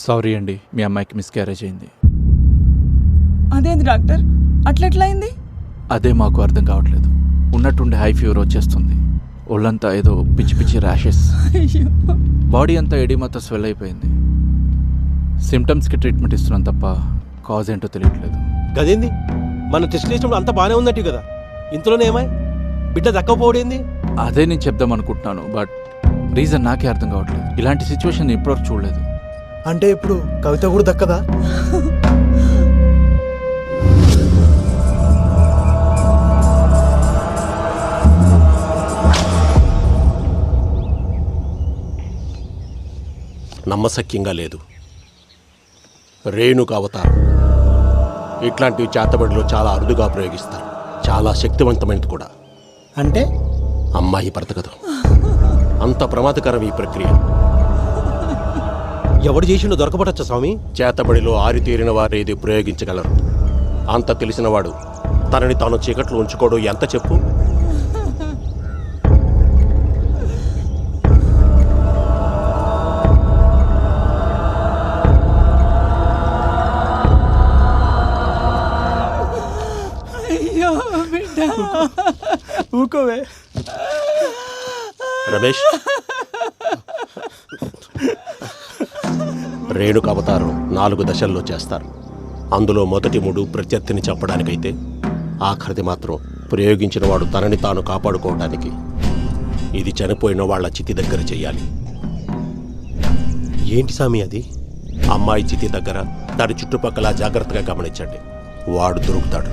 Sorry అండి, మీ అమ్మాయికి miscarriage అయింది. అదేంది డాక్టర్, అట్లెట్లా అయింది? అదే మాకు అర్థం కావట్లేదు. ఉన్నట్టుండి హై ఫీవర్ వచ్చేస్తుంది, ఒళ్ళంతా ఏదో పిచ్చి పిచ్చి ర్యాషెస్, అయ్యో. బాడీ అంతా ఎడిమాతో స్వెల్ అయిపోయింది. సిమ్టమ్స్కి ట్రీట్మెంట్ ఇస్తున్నాం తప్ప కాజ్ ఏంటో తెలియట్లేదు. గదేంది, మన టెస్ట్ చేసినప్పుడు అంతా బాగానే ఉందట్టు కదా, ఇంతలోనే ఏమాయి బిడ్డ దక్కపోవడేంది? అదే నేను చెప్దాం అనుకుంటున్నాను, బట్ రీజన్ నాకే అర్థం కావట్లేదు. ఇలాంటి సిచ్యువేషన్ ఇప్పటివరకు చూడలేదు. అంటే ఇప్పుడు కవిత కూడా దక్కదా? నమ్మశక్యంగా లేదు. రేణుక అవతారం ఇట్లాంటివి చేతబడిలో చాలా అరుదుగా ప్రయోగిస్తారు. చాలా శక్తివంతమైనది కూడా. అంటే అమ్మాయి బ్రతకదు. అంత ప్రమాదకరం ఈ ప్రక్రియ. ఎవడు చేసిండో దొరకబడచ్చా స్వామి? చేతబడిలో ఆరితేరిన వారు ఇది ప్రయోగించగలరు. అంత తెలిసినవాడు తనని తాను చీకట్లో ఉంచుకోవడం ఎంత చెప్పు? అయ్యో బిడ్డ. ఊకోవే రమేష్, రేణుక అవతారం 4 దశల్లో చేస్తారు. అందులో మొదటి 3 ప్రత్యర్థిని చంపడానికైతే ఆఖరిది మాత్రం ప్రయోగించిన వాడు తనని తాను కాపాడుకోవడానికి. ఇది చనిపోయిన వాళ్ళ చితి దగ్గర చెయ్యాలి. ఏంటి సామి అది? అమ్మాయి చితి దగ్గర దాని చుట్టుపక్కల జాగ్రత్తగా గమనించండి. వాడు దొరుకుతాడు.